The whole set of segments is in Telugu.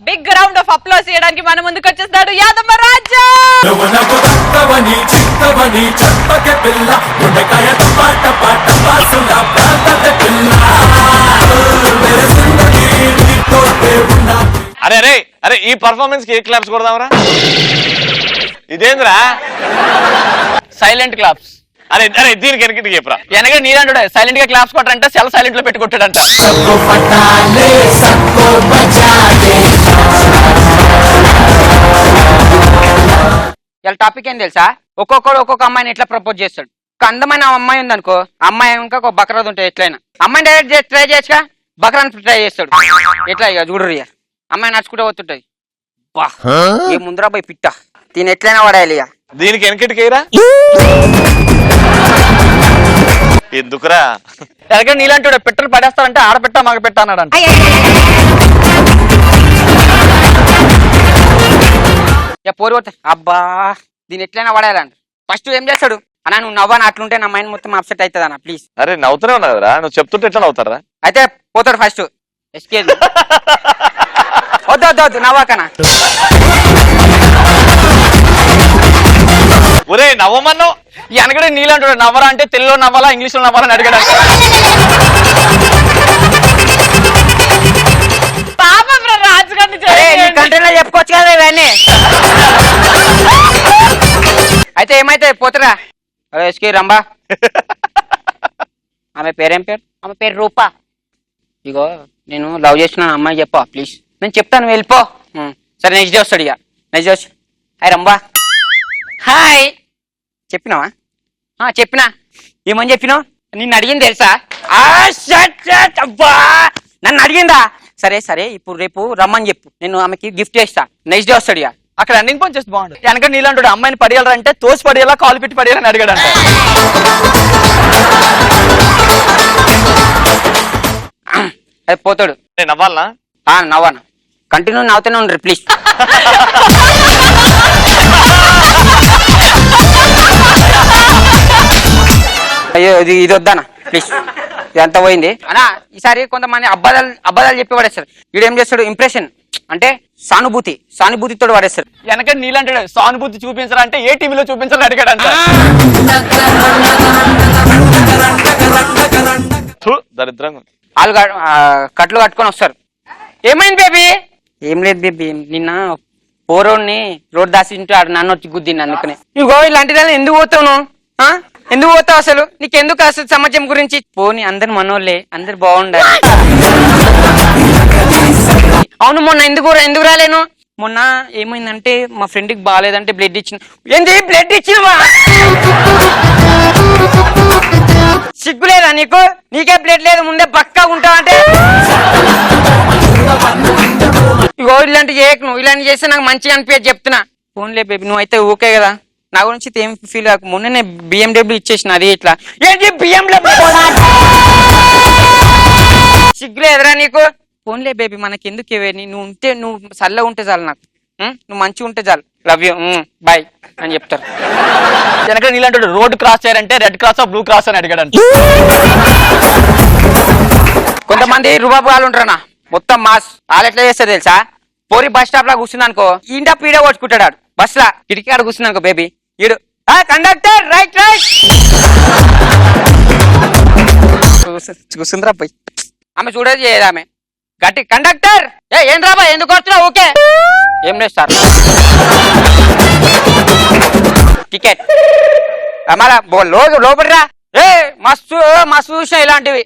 బిగ్ రౌండ్ ఆఫ్ అప్లాస్ చేయడానికి మన ముందుకు వచ్చేస్తాడు యాదమ్మ రాజా. అరే అరే అరే ఈ పర్ఫార్మెన్స్ కి ఏ క్లాప్స్ కొడదామరా? ఇదేంద్రా సైలెంట్ క్లాప్స్. అరే అరే దీనికి వెనకటి చెప్పరా. వెనక నీదంటాడు సైలెంట్ గా క్లాప్స్ కొట్టారంటే సెల్ సైలెంట్ లో పెట్టుకుంటాడంట. ఇలా టాపిక్ ఏం తెలుసా, ఒక్కొక్కడు ఒక్కొక్క అమ్మాయిని ఎట్లా ప్రపోజ్ చేస్తాడు. ఒక అందమైన అమ్మాయి ఉంది అనుకో, అమ్మాయి ఇంకా ఒక బక్రాద్ ఉంటుంది. ఎట్లయినా అమ్మాయిని డైరెక్ట్ ట్రై చేయొచ్చుగా, బక్రాన్ ట్రై చేస్తాడు. ఎట్లా ఇక చూడరు, ఇక అమ్మాయి నడుచుకుంటూ పోతుంటది. బా ఏ ముందరా పోయి పిట్ట దీని ఎట్లయినా పడాలి. ఇక దీనికి వెనకటికేరా ఎందుకురా? ఎలాగ నీలాంటి పెట్రోల్ పడేస్తారంటే ఆడపెట్టా మగ పెట్టా అన్నాడంట. పోరు పోతా అబ్బా దీని ఎట్లయినా పడాలంట. ఫస్ట్ ఏం చేస్తాడు, అన్నా నువ్వు నవ్వని అట్లుంటే నా మైండ్ మొత్తం అప్సెట్ అవుతుంది అన్న ప్లీజ్. అరే నవ్వుతూనే ఉన్నా కదరా, నువ్వు చెప్తుంటే ఎట్లా నవ్వుతారా? అయితే పోతాడు ఫస్ట్ ఎస్కేజ్. వద్దు వద్దు వద్దు నవ్వకనా. ఒరే నవ్వమన్నావు. వెనకడే నీళ్ళంటాడు నవ్వరా అంటే తెలుగులో నవ్వాలా ఇంగ్లీష్ లో నవ్వాలని అడిగాడు. కంట్రీలో చెప్పుకోవచ్చు కదా ఇవన్నీ. అయితే ఏమైతే పోతురా ఎస్కే రంబా. ఆమె పేరేం పేరు? ఆమె పేరు రూపా. ఇగో నేను లవ్ చేసిన అమ్మాయి చెప్పా ప్లీజ్. నేను చెప్తాను వెళ్ళిపో. సరే నెక్స్ట్ డే వస్తాడు. ఇక నెక్స్ట్ డే వచ్చి హాయ్ రంబా. హాయ్ చెప్పినావా? చెప్పినా. ఏమని చెప్పినావు? నిన్ను అడిగింది తెలుసా? అబ్బా నన్ను అడిగిందా? సరే సరే ఇప్పుడు రేపు రమ్మని చెప్పు, నేను ఆమెకి గిఫ్ట్ చేస్తా. నెక్స్ట్ డే వస్తాడు. ఇక అక్కడ ఎండింగ్ పాయింట్ చేస్తే బాగుండు. వెనక నీళ్ళంటాడు అమ్మాయిని పడేయాలంటే తోసి పడేయాలా కాలు పెట్టి పడేయాలని అడిగాడంట. అది పోతాడు. నవ్వాలనా? నవ్వను, కంటిన్యూ నవ్వుతూనే ఉండరు ప్లీజ్. అయ్యో ఇది వద్దానా ప్లీజ్, ఇదంతా పోయింది అన్నా. ఈసారి కొంతమంది అబద్ధాలు చెప్పి పడేస్తారు. వీడు ఏం చేస్తాడు, ఇంప్రెషన్ అంటే సానుభూతితో పడేస్తారు. వెనక నీళ్ళంటాడు సానుభూతి చూపించాలంటే అంటే ఏ టీవీలో చూపించాలని అడిగాడంట. దరిద్రంగా వాళ్ళు కట్లు కట్టుకొని వస్తారు. ఏమైంది బేబీ? ఏం లేదు బేబీ, నిన్న పోరోడ్ని రోడ్ దాచింటే ఆడు నన్ను వచ్చి గుద్దింది, అందుకనే. ఇగో ఇలాంటి దాన్ని ఎందుకు పోతావు? ఎందుకు పోతావు అసలు? నీకెందుకు అసలు సమాజం గురించి? పోని అందరు మనోళ్ళే, అందరు బాగుండాలి. అవును మొన్న ఎందుకు రాలేను? మొన్న ఏమైందంటే మా ఫ్రెండ్కి బాగాలేదంటే బ్లడ్ ఇచ్చిన. ఏంది బ్లడ్ ఇచ్చినవా? సిగ్గులేదా నీకు? నీకే బ్లడ్ లేదు, ముందే పక్కా ఉంటావు అంటే. ఇగో ఇలాంటి చేయకు నువ్వు. ఇలాంటి చేస్తే నాకు మంచిగా అనిపించదు చెప్తున్నా. ఫోన్లే బేబీ, నువ్వు అయితే ఓకే కదా? నా గురించి ఏం ఫీల్ కాకు. మొన్ననే BMW ఇచ్చేసిన. అది ఇట్లా ఏంటి BMW? సిగ్గులే ఎదురా నీకు? ఫోన్లే బేబీ మనకి ఎందుకు ఇవేని? నువ్వు చల్లగా ఉంటే చాలు నాకు. నువ్వు మంచిగా ఉంటే చాలు. లవ్ యూ బాయ్ అని చెప్తారు. వెనక నీళ్ళంటాడు రోడ్ క్రాస్ చేయాలంటే రెడ్ క్రాస్ బ్లూ క్రాస్ అని అడిగాడంట. కొంతమంది రుబాబు వాళ్ళు ఉంటారన్నా మొత్తం మాస్. వాళ్ళు ఎట్లా చేస్తారు తెలుసా? పోరి బస్ స్టాప్ లా కూర్చుంది అనుకో, ఇంట పీడే కొట్టుకుంటాడు. బస్ లా కిటికీ ఆడ కూర్చుంది అనుకో బేబీ, ఈడు కండక్టర్ రైట్ కూర్చుందిరా పోయి. ఆమె చూడేది చేయదు. ఆమె గట్టి కండక్టర్ ఏం రాబా ఎందుకు వస్తున్నావు? ఓకే ఏం లేదు సార్, టికెట్ మళ్ళా లోపలిరా. మస్తు చూసిన ఇలాంటివి.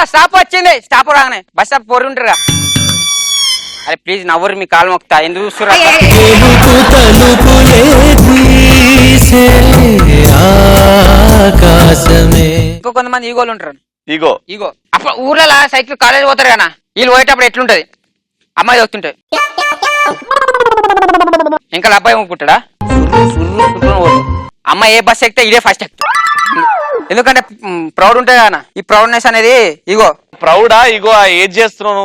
స్టాప్ వచ్చింది. స్టాప్ రాగానే బస్ స్టాప్ పోరి ఉంటారుగా. అరే ప్లీజ్ నవ్వరు, మీ కాలు మొక్తా. ఎందుకు చూస్తున్నా? ఇంకో కొంతమంది ఈగోలు ఉంటారు. ఈగో అప్పుడు ఊర్లలో సైకిల్ కాలేజ్ పోతారు కదా, వీళ్ళు పోయేటప్పుడు ఎట్లుంటది, అమ్మాయి వస్తుంటది ఇంకా అబ్బాయి ఊపుకుంటాడా? అమ్మాయి ఏ బస్ ఎక్కితే ఇదే ఫస్ట్ ఎక్కుతా. ఎందుకంటే ప్రౌడ్ ఉంటుంది కదా. ఈ ప్రౌడ్నెస్ అనేది ఈగో. ప్రౌడా ఈగో ఏజ్ చేస్తున్నావు?